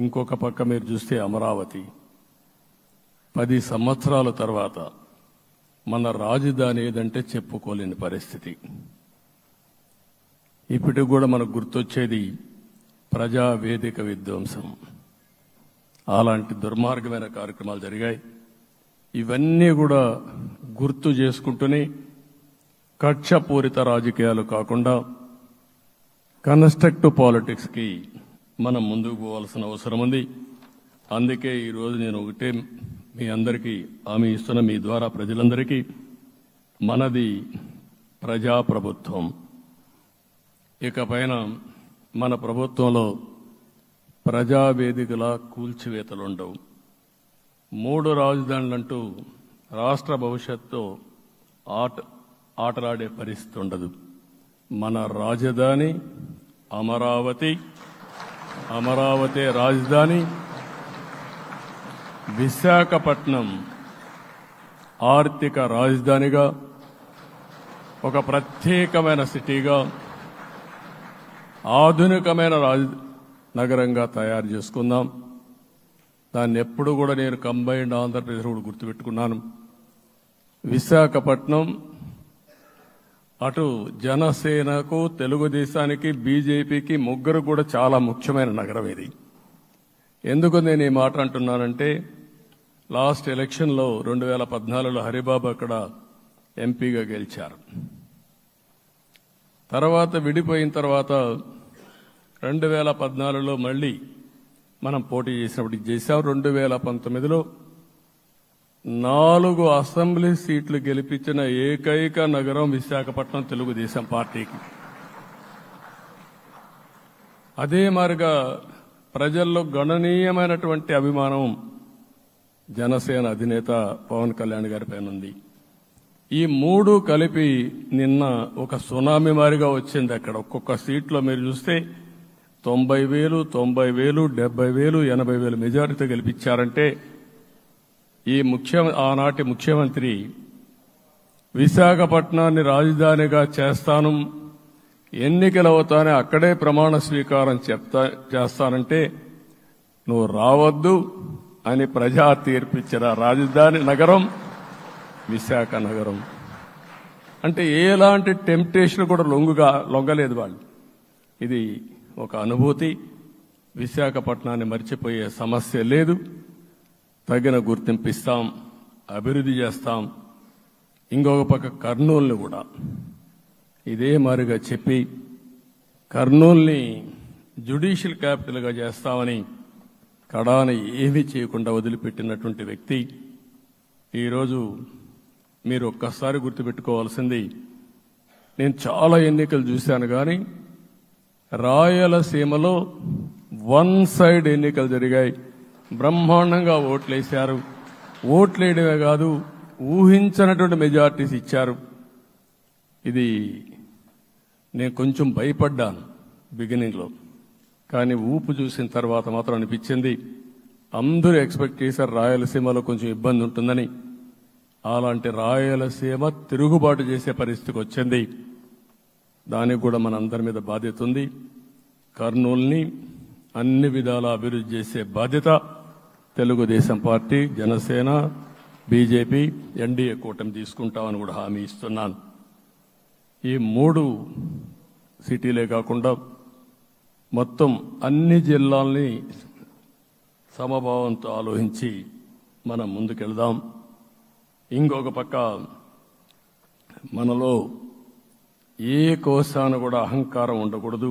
ఇంకొక పక్క మీరు చూస్తే అమరావతి 10 సంవత్సరాల తర్వాత మన రాజధాని ఏదంటే చెప్పుకోలేని పరిస్థితి. ఇప్పటికి కూడా మనకు గుర్తొచ్చేది ప్రజావేదిక విధ్వంసం. అలాంటి దుర్మార్గమైన కార్యక్రమాలు జరిగాయి. ఇవన్నీ కూడా గుర్తు చేసుకుంటూనే కక్షపూరిత రాజకీయాలు కాకుండా కన్స్ట్రక్టివ్ పాలిటిక్స్ కి మనం ముందుకు పోవాల్సిన అవసరం ఉంది. అందుకే ఈరోజు నేను ఒకటే మీ అందరికీ హామీ ఇస్తున్న, మీ ద్వారా ప్రజలందరికీ, మనది ప్రజాప్రభుత్వం. ఇకపైన మన ప్రభుత్వంలో ప్రజావేదికల కూల్చివేతలుండవు. 3 రాజధానులంటూ రాష్ట్ర భవిష్యత్తు ఆటలాడే పరిస్థితి ఉండదు. మన రాజధాని అమరావతి, అమరావతి రాజధాని. విశాఖపట్నం ఆర్థిక రాజధానిగా, ఒక ప్రత్యేకమైన సిటీగా, ఆధునికమైన నగరంగా తయారు చేసుకుందాం. దాన్ని ఎప్పుడు కూడా నేను కంబైన్డ్ ఆంధ్రప్రదేశ్ కూడా గుర్తుపెట్టుకున్నాను. విశాఖపట్నం అటు జనసేనకు, తెలుగుదేశానికి, బీజేపీకి ముగ్గురు కూడా చాలా ముఖ్యమైన నగరం ఇది. ఎందుకు నేను ఈ మాట అంటున్నానంటే, లాస్ట్ ఎలక్షన్లో 2014లో హరిబాబు అక్కడ ఎంపీగా గెలిచారు. తర్వాత విడిపోయిన తర్వాత 2014లో మళ్లీ మనం పోటీ చేసినప్పుడు చేశాం. 2019లో 4 అసెంబ్లీ సీట్లు గెలిపించిన ఏకైక నగరం విశాఖపట్నం తెలుగుదేశం పార్టీకి. అదే మాదిరిగా ప్రజల్లో గణనీయమైనటువంటి అభిమానం జనసేన అధినేత పవన్ కళ్యాణ్ గారి పైన ఉంది. ఈ 3 కలిపి నిన్న ఒక సునామీ మారిగా వచ్చింది. అక్కడ ఒక్కొక్క సీట్లో మీరు చూస్తే 90,000, 90,000, 70,000, 80,000 మెజారిటీ గెలిపించారంటే ఆనాటి ముఖ్యమంత్రి విశాఖపట్నాన్ని రాజధానిగా చేస్తాను, ఎన్నికలు అవుతానే అక్కడే ప్రమాణ స్వీకారం చేస్తానంటే నువ్వు రావద్దు అని ప్రజా తీర్పిచ్చిన రాజధాని నగరం విశాఖ నగరం. అంటే ఎలాంటి టెంప్టేషన్ కూడా లొంగలేదు వాళ్ళు. ఇది ఒక అనుభూతి. విశాఖపట్నాన్ని మర్చిపోయే సమస్య లేదు. తగిన గుర్తింపు ఇస్తాం, అభివృద్ధి చేస్తాం. ఇంకొక పక్క కర్నూలుని కూడా ఇదే మాదిరిగా చెప్పి కర్నూలుని జ్యుడిషియల్ క్యాపిటల్గా చేస్తామని కడాన ఏమీ చేయకుండా వదిలిపెట్టినటువంటి వ్యక్తి. ఈరోజు మీరు ఒక్కసారి గుర్తుపెట్టుకోవాల్సింది, నేను చాలా ఎన్నికలు చూశాను కానీ రాయలసీమలో వన్ సైడ్ ఎన్నికలు జరిగాయి. బ్రహ్మాండంగా ఓట్లేశారు. ఓట్లేయడమే కాదు, ఊహించినటువంటి మెజార్టీస్ ఇచ్చారు. ఇది నేను కొంచెం భయపడ్డాను బిగినింగ్లో, కానీ ఊపు చూసిన తర్వాత మాత్రం అనిపించింది అందరూ ఎక్స్పెక్ట్ చేశారు రాయలసీమలో కొంచెం ఇబ్బంది ఉంటుందని. అలాంటి రాయలసీమ తిరుగుబాటు చేసే పరిస్థితికి వచ్చింది. దానికి కూడా మనందరి మీద బాధ్యత ఉంది. కర్నూలుని అన్ని విధాల అభివృద్ధి చేసే బాధ్యత Telugu Desam party, Janasena, BJP, NDA కూటమి తీసుకుంటామని కూడా హామీ ఇస్తున్నాను. ఈ 3 సిటీలే కాకుండా మొత్తం అన్ని జిల్లాల్ని సమభావంతో ఆలోచించి మనం ముందుకెళ్దాం. ఇంకొక పక్క మనలో ఏ కోశాన కూడా అహంకారం ఉండకూడదు,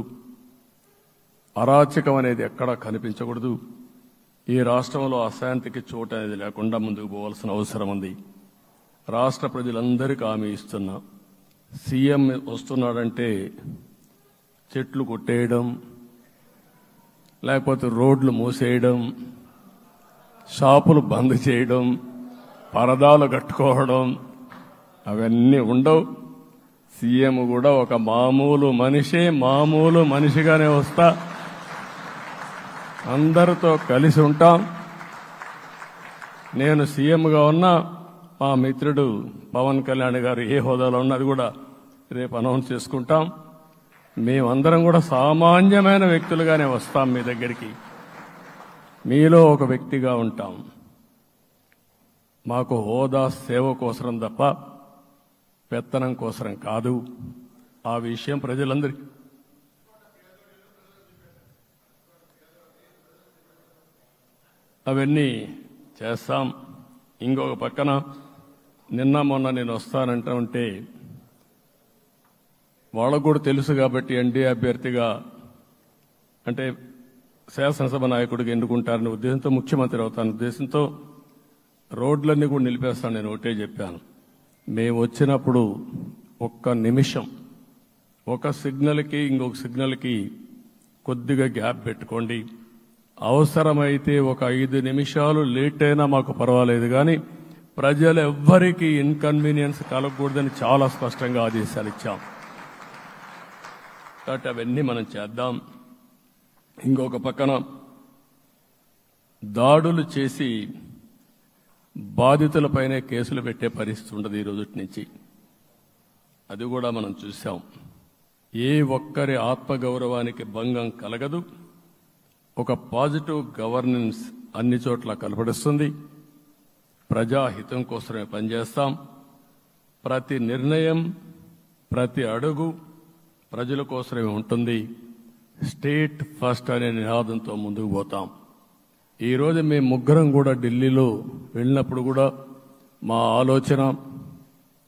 అరాచకం అనేది ఎక్కడా కనిపించకూడదు. ఈ రాష్ట్రంలో అశాంతికి చోటు అనేది లేకుండా ముందుకు పోవాల్సిన అవసరం ఉంది. రాష్ట్ర ప్రజలందరికీ హామీ ఇస్తున్నా, సీఎం వస్తున్నాడంటే చెట్లు కొట్టేయడం, లేకపోతే రోడ్లు మూసేయడం, షాపులు బంద్ చేయడం, పరదాలు కట్టుకోవడం అవన్నీ ఉండవు. సీఎం కూడా ఒక మామూలు మనిషిగానే వస్తా, అందరితో కలిసి ఉంటాం. నేను సీఎంగా ఉన్నా మా మిత్రుడు పవన్ కళ్యాణ్ గారు ఏ హోదాలో ఉన్నది కూడా రేపు అనౌన్స్ చేసుకుంటాం. మేమందరం కూడా సామాన్యమైన వ్యక్తులుగానే వస్తాం మీ దగ్గరికి, మీలో ఒక వ్యక్తిగా ఉంటాం. మాకు హోదా సేవ కోసరం తప్ప పెత్తనం కోసరం కాదు. ఆ విషయం ప్రజలందరికీ అవన్నీ చేస్తాం. ఇంకొక పక్కన మొన్న నేను వస్తానంటే వాళ్ళకు కూడా తెలుసు కాబట్టి ఎన్డీఏ అభ్యర్థిగా అంటే శాసనసభ నాయకుడిగా ఎన్నుకుంటారనే ఉద్దేశంతో, ముఖ్యమంత్రి అవుతాను ఉద్దేశంతో రోడ్లన్నీ కూడా నిలిపేస్తాను. నేను ఒకటే చెప్పాను, మేము వచ్చినప్పుడు ఒక్క నిమిషం ఒక సిగ్నల్కి ఇంకొక సిగ్నల్కి కొద్దిగా గ్యాప్ పెట్టుకోండి. అవసరమైతే ఒక 5 నిమిషాలు లేట్ అయినా మాకు పర్వాలేదు, కానీ ప్రజలు ఎవ్వరికీ ఇన్కన్వీనియన్స్ కలగకూడదని చాలా స్పష్టంగా ఆదేశాలు ఇచ్చాం. కాబట్టి అవన్నీ మనం చేద్దాం. ఇంకొక పక్కన దాడులు చేసి బాధితులపైనే కేసులు పెట్టే పరిస్థితి ఉండదు ఈ రోజు నుంచి. అది కూడా మనం చూసాం. ఏ ఒక్కరి ఆత్మగౌరవానికి భంగం కలగదు. ఒక పాజిటివ్ గవర్నెన్స్ అన్ని చోట్ల కనపడుస్తుంది. ప్రజాహితం కోసమే పనిచేస్తాం. ప్రతి నిర్ణయం, ప్రతి అడుగు ప్రజల కోసమే ఉంటుంది. స్టేట్ ఫస్ట్ అనే నినాదంతో ముందుకు పోతాం. ఈరోజు మేము ముగ్గురం కూడా ఢిల్లీలో వెళ్ళినప్పుడు కూడా మా ఆలోచన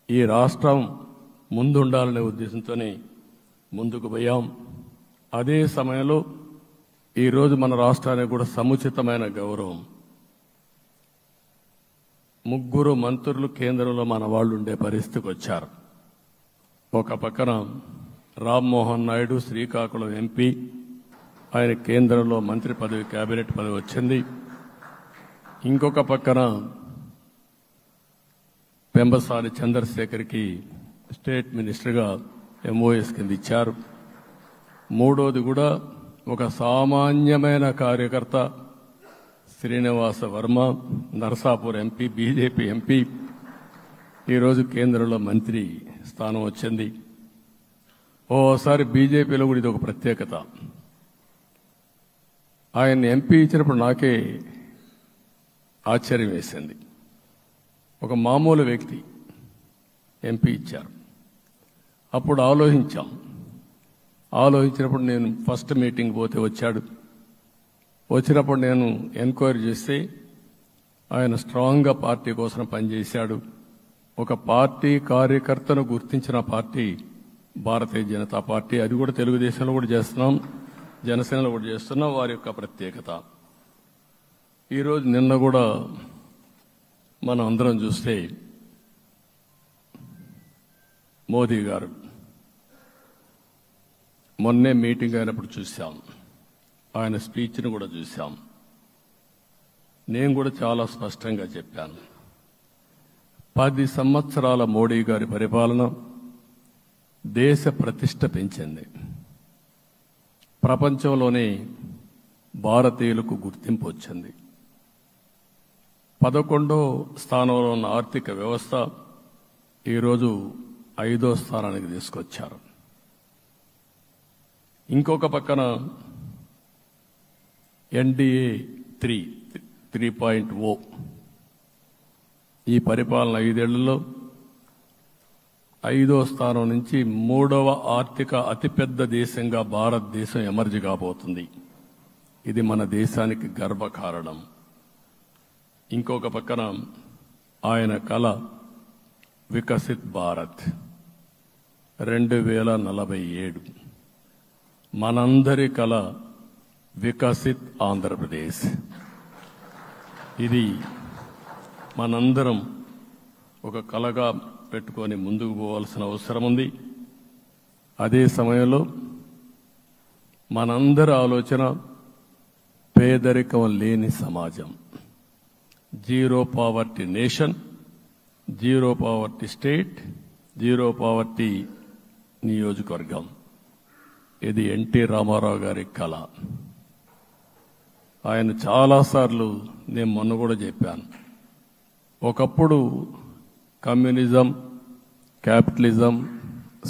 ఈ రాష్ట్రం ముందుండాలనే ఉద్దేశంతోనే ముందుకు పోయాం. అదే సమయంలో ఈరోజు మన రాష్ట్రానికి కూడా సముచితమైన గౌరవం. 3 మంత్రులు కేంద్రంలో మన వాళ్ళు ఉండే పరిస్థితికి వచ్చారు. ఒక పక్కన రామ్మోహన్ నాయుడు శ్రీకాకుళం ఎంపీ, ఆయన కేంద్రంలో మంత్రి పదవి, కేబినెట్ పదవి వచ్చింది. ఇంకొక పక్కన పెంబసాని చంద్రశేఖర్కి స్టేట్ మినిస్టర్గా ఎంఓఎస్ కింద ఇచ్చారు. మూడోది కూడా ఒక సామాన్యమైన కార్యకర్త Srinivasa Varma, Narasapur MP, BJP MP, ఈరోజు కేంద్రంలో మంత్రి స్థానం వచ్చింది. ఓసారి బీజేపీలో కూడా ఇది ఒక ప్రత్యేకత. ఆయన ఎంపీ ఇచ్చినప్పుడు నాకే ఆశ్చర్యం వేసింది. ఒక మామూలు వ్యక్తి ఎంపీ ఇచ్చారు. అప్పుడు ఆలోచించినప్పుడు నేను ఫస్ట్ మీటింగ్ పోతే వచ్చాడు. వచ్చినప్పుడు నేను ఎంక్వైరీ చేస్తే ఆయన స్ట్రాంగ్గా పార్టీ కోసం పనిచేశాడు. ఒక పార్టీ కార్యకర్తను గుర్తించిన పార్టీ భారతీయ జనతా పార్టీ. అది కూడా తెలుగుదేశంలో కూడా చేస్తున్నాం, జనసేనలో కూడా చేస్తున్నాం. వారి యొక్క ప్రత్యేకత. ఈరోజు నిన్న కూడా మనం అందరం చూస్తే మోదీ గారు మొన్నే మీటింగ్ అయినప్పుడు చూశాం, ఆయన స్పీచ్ను కూడా చూశాం. నేను కూడా చాలా స్పష్టంగా చెప్పాను, 10 సంవత్సరాల మోడీ గారి పరిపాలన దేశ ప్రతిష్ట పెంచింది. ప్రపంచంలోనే భారతీయులకు గుర్తింపు వచ్చింది. 11వ స్థానంలో ఉన్న ఆర్థిక వ్యవస్థ ఈరోజు 5వ స్థానానికి తీసుకొచ్చారు. ఇంకొక పక్కన ఎన్డీఏ 3.0 ఈ పరిపాలన 5 ఏళ్లలో 5వ స్థానం నుంచి 3వ ఆర్థిక అతిపెద్ద దేశంగా భారతదేశం ఎమర్జ్ కాబోతుంది. ఇది మన దేశానికి గర్వకారణం. ఇంకొక పక్కన ఆయన కల వికసిత్ భారత్ 2047, మనందరి కల వికసిత్ ఆంధ్రప్రదేశ్. ఇది మనందరం ఒక కలగా పెట్టుకొని ముందుకు పోవాల్సిన అవసరం ఉంది. అదే సమయంలో మనందరి ఆలోచన పేదరికం లేని సమాజం, zero poverty nation, zero poverty state, zero poverty నియోజకవర్గం. ఇది ఎన్టీ రామారావు గారి కళ. ఆయన చాలాసార్లు నేను మొన్న కూడా చెప్పాను, ఒకప్పుడు కమ్యూనిజం, క్యాపిటలిజం,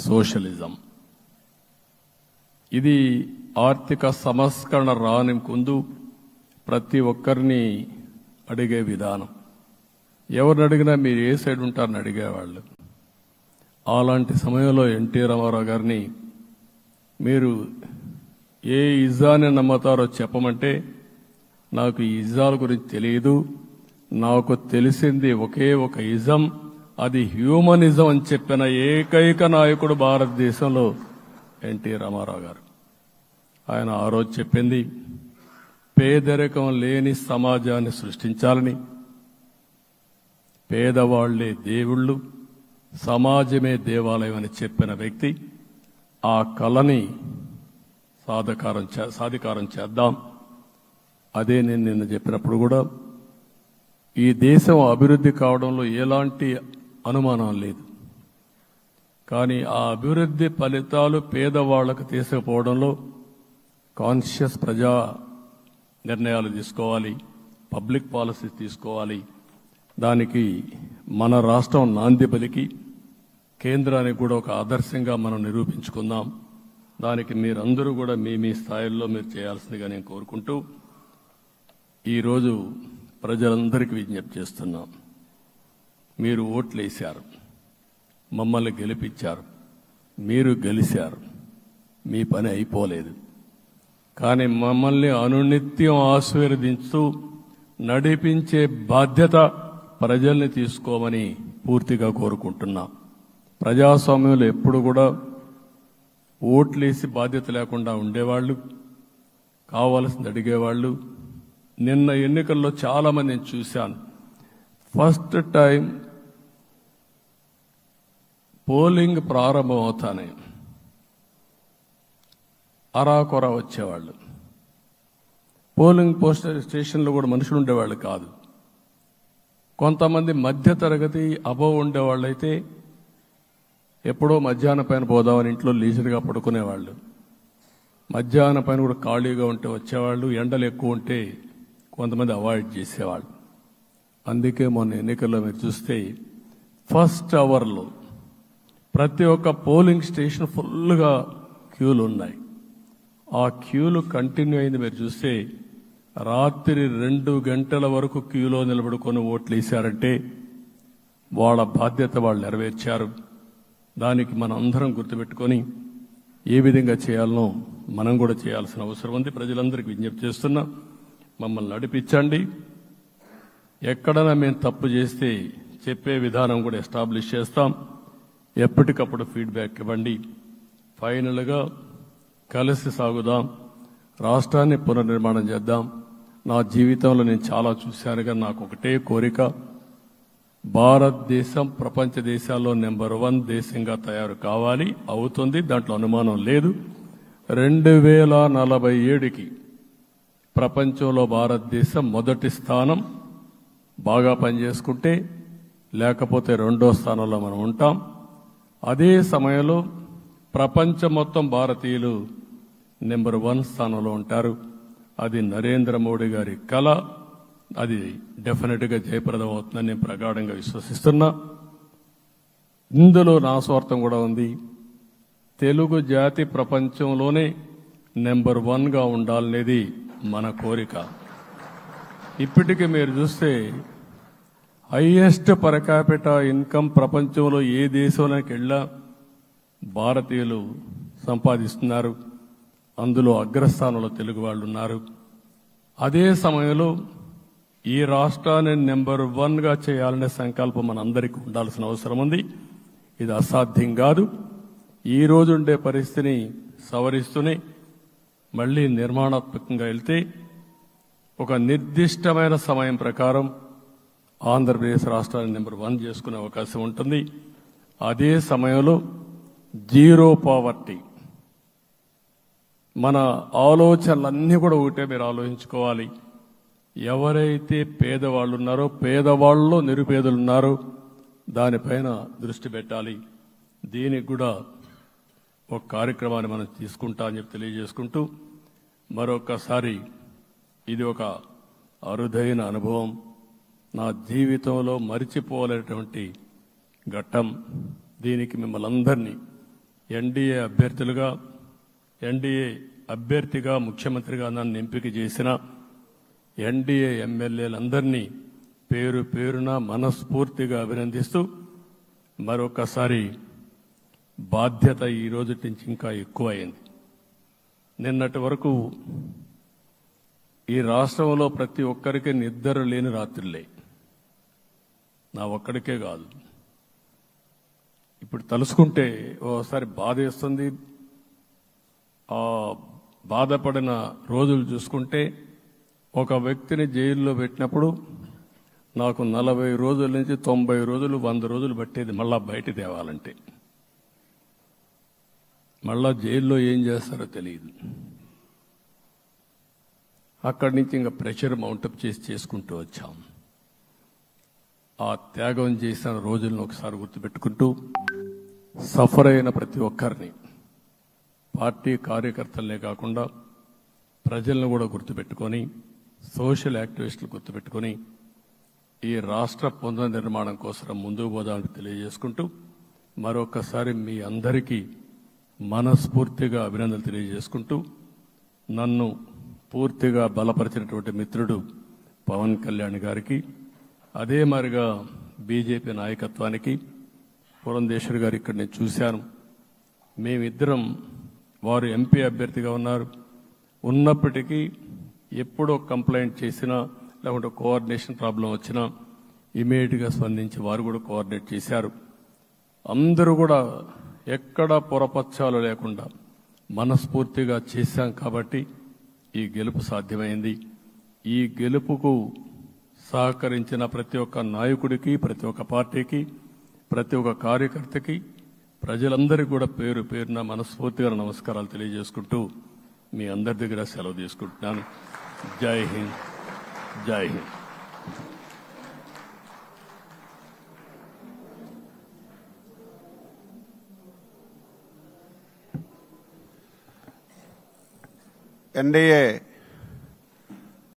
సోషలిజం ఇది ఆర్థిక సంస్కరణ రాని ముందు ప్రతి ఒక్కరిని అడిగే విధానం. ఎవరిని అడిగినా మీరు ఏ సైడ్ ఉంటారని అడిగేవాళ్ళు. అలాంటి సమయంలో ఎన్టీ రామారావు గారిని మీరు ఏ ఇజాన్ని నమ్ముతారో చెప్పమంటే, నాకు ఈ ఇజాల గురించి తెలియదు, నాకు తెలిసింది ఒకే ఒక ఇజం, అది హ్యూమనిజం అని చెప్పిన ఏకైక నాయకుడు భారతదేశంలో ఎన్టీ రామారావు గారు. ఆయన ఆ రోజు చెప్పింది పేదరికం లేని సమాజాన్ని సృష్టించాలని, పేదవాళ్లే దేవుళ్ళు, సమాజమే దేవాలయం అని చెప్పిన వ్యక్తి. ఆ కళని సాధికారం చేద్దాం. అదే నేను నిన్న చెప్పినప్పుడు కూడా ఈ దేశం అభివృద్ధి కావడంలో ఎలాంటి అనుమానం లేదు. కానీ ఆ అభివృద్ధి ఫలితాలు పేదవాళ్లకు తీసుకుపోవడంలో కాన్షియస్ ప్రజా నిర్ణయాలు తీసుకోవాలి, పబ్లిక్ పాలసీ తీసుకోవాలి. దానికి మన రాష్ట్రం నాంది పలికి కేంద్రానికి కూడా ఒక ఆదర్శంగా మనం నిరూపించుకుందాం. దానికి మీరందరూ కూడా మీ స్థాయిల్లో మీరు చేయాల్సిందిగా నేను కోరుకుంటూ ఈరోజు ప్రజలందరికీ విజ్ఞప్తి చేస్తున్నాం. మీరు ఓట్లేశారు, మమ్మల్ని గెలిపించారు, మీరు గెలిచారు, మీ పని అయిపోలేదు. కానీ మమ్మల్ని అనునిత్యం ఆశీర్వదించుతూ నడిపించే బాధ్యత ప్రజల్ని తీసుకోమని పూర్తిగా కోరుకుంటున్నా. ప్రజాస్వామ్యంలో ఎప్పుడు కూడా ఓట్లేసి బాధ్యత లేకుండా ఉండేవాళ్ళు, కావాల్సింది అడిగేవాళ్ళు. నిన్న ఎన్నికల్లో చాలా మందిని చూశాను. ఫస్ట్ టైం పోలింగ్ ప్రారంభం అవుతానే అరాకొర వచ్చేవాళ్ళు. పోలింగ్ స్టేషన్లో కూడా మనుషులు ఉండేవాళ్ళు కాదు. కొంతమంది మధ్య తరగతి అబవ్ ఉండేవాళ్ళైతే ఎప్పుడో మధ్యాహ్నం పైన పోదామని ఇంట్లో లీజర్గా పడుకునేవాళ్ళు. మధ్యాహ్నం పైన కూడా ఖాళీగా ఉంటే వచ్చేవాళ్ళు, ఎండలు ఎక్కువ ఉంటే కొంతమంది అవాయిడ్ చేసేవాళ్ళు. అందుకే మొన్న ఎన్నికల్లో మీరు చూస్తే ఫస్ట్ అవర్లో ప్రతి ఒక్క పోలింగ్ స్టేషన్ ఫుల్గా క్యూలు ఉన్నాయి. ఆ క్యూలు కంటిన్యూ అయింది. మీరు చూస్తే రాత్రి 2 గంటల వరకు క్యూలో నిలబడుకొని ఓట్లు వేశారంటే వాళ్ళ బాధ్యత వాళ్ళు నెరవేర్చారు. దానికి మనం అందరం గుర్తుపెట్టుకొని ఏ విధంగా చేయాలనో మనం కూడా చేయాల్సిన అవసరం ఉంది. ప్రజలందరికీ విజ్ఞప్తి చేస్తున్నా, మమ్మల్ని నడిపించండి. ఎక్కడైనా మేము తప్పు చేస్తే చెప్పే విధానం కూడా ఎస్టాబ్లిష్ చేస్తాం. ఎప్పటికప్పుడు ఫీడ్బ్యాక్ ఇవ్వండి. ఫైనల్గా కలిసి సాగుదాం, రాష్ట్రాన్ని పునర్నిర్మాణం చేద్దాం. నా జీవితంలో నేను చాలా చూశాను, కానీ నాకు ఒకటే కోరిక, భారతదేశం ప్రపంచ దేశాల్లో నెంబర్ 1 దేశంగా తయారు కావాలి. అవుతుంది, దాంట్లో అనుమానం లేదు. 2047కి ప్రపంచంలో భారతదేశం మొదటి స్థానం బాగా పనిచేసుకుంటే, లేకపోతే 2వ స్థానంలో మనం ఉంటాం. అదే సమయంలో ప్రపంచం మొత్తం భారతీయులు నెంబర్ 1 స్థానంలో ఉంటారు. అది నరేంద్ర మోడీ గారి కళ. అది డెఫినెట్గా జయప్రదం అవుతుందని నేను ప్రగాఢంగా విశ్వసిస్తున్నా. ఇందులో నా స్వార్థం కూడా ఉంది. తెలుగు జాతి ప్రపంచంలోనే నెంబర్ 1గా ఉండాలనేది మన కోరిక. ఇప్పటికీ మీరు చూస్తే హైయెస్ట్ పర్ క్యాపిటా ఇన్కమ్ ప్రపంచంలో ఏ దేశంలోకి వెళ్ళా భారతీయులు సంపాదిస్తున్నారు. అందులో అగ్రస్థానంలో తెలుగు వాళ్ళు ఉన్నారు. అదే సమయంలో ఈ రాష్ట్రాన్ని నెంబర్ 1గా చేయాలనే సంకల్పం మనందరికీ ఉండాల్సిన అవసరం ఉంది. ఇది అసాధ్యం కాదు. ఈ రోజు ఉండే పరిస్థితిని సవరిస్తూనే మళ్లీ నిర్మాణాత్మకంగా వెళ్తే ఒక నిర్దిష్టమైన సమయం ప్రకారం ఆంధ్రప్రదేశ్ రాష్ట్రాన్ని నెంబర్ 1 చేసుకునే అవకాశం ఉంటుంది. అదే సమయంలో జీరో పావర్టీ. మన ఆలోచనలన్నీ కూడా ఒకటే మీరు ఆలోచించుకోవాలి. ఎవరైతే పేదవాళ్ళు ఉన్నారో, పేదవాళ్ళలో నిరుపేదలు ఉన్నారో దానిపైన దృష్టి పెట్టాలి. దీనికి కూడా ఒక కార్యక్రమాన్ని మనం తీసుకుంటామని చెప్పి తెలియజేసుకుంటూ, మరొకసారి ఇది ఒక అరుదైన అనుభవం. నా జీవితంలో మరిచిపోలేనటువంటి ఘట్టం. దీనికి మిమ్మల్ని అందరినీ ఎన్డీఏ అభ్యర్థిగా ముఖ్యమంత్రిగా నన్ను ఎంపిక చేసిన ఎన్డీఏ ఎమ్మెల్యేలందరినీ పేరు పేరున మనస్ఫూర్తిగా అభినందిస్తూ, మరొకసారి బాధ్యత ఈ రోజు నుంచి ఇంకా ఎక్కువైంది. నిన్నటి వరకు ఈ రాష్ట్రంలో ప్రతి ఒక్కరికి నిద్ర లేని రాత్రులే. నా ఒక్కడికే కాదు. ఇప్పుడు తలుసుకుంటే ఓసారి బాధేస్తుంది. ఆ బాధపడిన రోజులు చూసుకుంటే, ఒక వ్యక్తిని జైల్లో పెట్టినప్పుడు నాకు 40 రోజుల నుంచి 90 రోజులు 100 రోజులు పట్టేది మళ్ళా బయట తేవాలంటే. మళ్ళా జైల్లో ఏం చేస్తారో తెలియదు. అక్కడి నుంచి ఇంకా ప్రెషర్ మౌంటప్ చేసుకుంటూ వచ్చాం. ఆ త్యాగం చేసిన రోజులను ఒకసారి గుర్తుపెట్టుకుంటూ, సఫర్ అయిన ప్రతి ఒక్కరిని, పార్టీ కార్యకర్తలనే కాకుండా ప్రజలను కూడా గుర్తుపెట్టుకొని, సోషల్ యాక్టివిస్టులు గుర్తుపెట్టుకొని ఈ రాష్ట్ర పునర్నిర్మాణం కోసం ముందుకు పోదామని తెలియజేసుకుంటూ, మరొకసారి మీ అందరికీ మనస్ఫూర్తిగా అభినందనలు తెలియజేసుకుంటూ, నన్ను పూర్తిగా బలపరిచినటువంటి మిత్రుడు పవన్ కళ్యాణ్ గారికి, అదే మరిగా బీజేపీ నాయకత్వానికి, పురంధేశ్వరి గారు ఇక్కడ నేను చూశాను. మేమిద్దరం, వారు ఎంపీ అభ్యర్థిగా ఉన్నప్పటికీ ఎప్పుడో కంప్లైంట్ చేసినా లేకుంటే కోఆర్డినేషన్ ప్రాబ్లం వచ్చినా ఇమీడియట్గా స్పందించి వారు కూడా కోఆర్డినేట్ చేశారు. అందరూ కూడా ఎక్కడ పొరపచ్చాలు లేకుండా మనస్ఫూర్తిగా చేశాం కాబట్టి ఈ గెలుపు సాధ్యమైంది. ఈ గెలుపుకు సహకరించిన ప్రతి ఒక్క నాయకుడికి, ప్రతి ఒక్క పార్టీకి, ప్రతి ఒక్క కార్యకర్తకి, ప్రజలందరికీ కూడా పేరు పేరున మనస్ఫూర్తిగా నమస్కారాలు తెలియజేసుకుంటూ మీ అందరి దగ్గర సెలవు తీసుకుంటున్నాను. జై హింద్, జై హింద్.
ఎన్డీఏ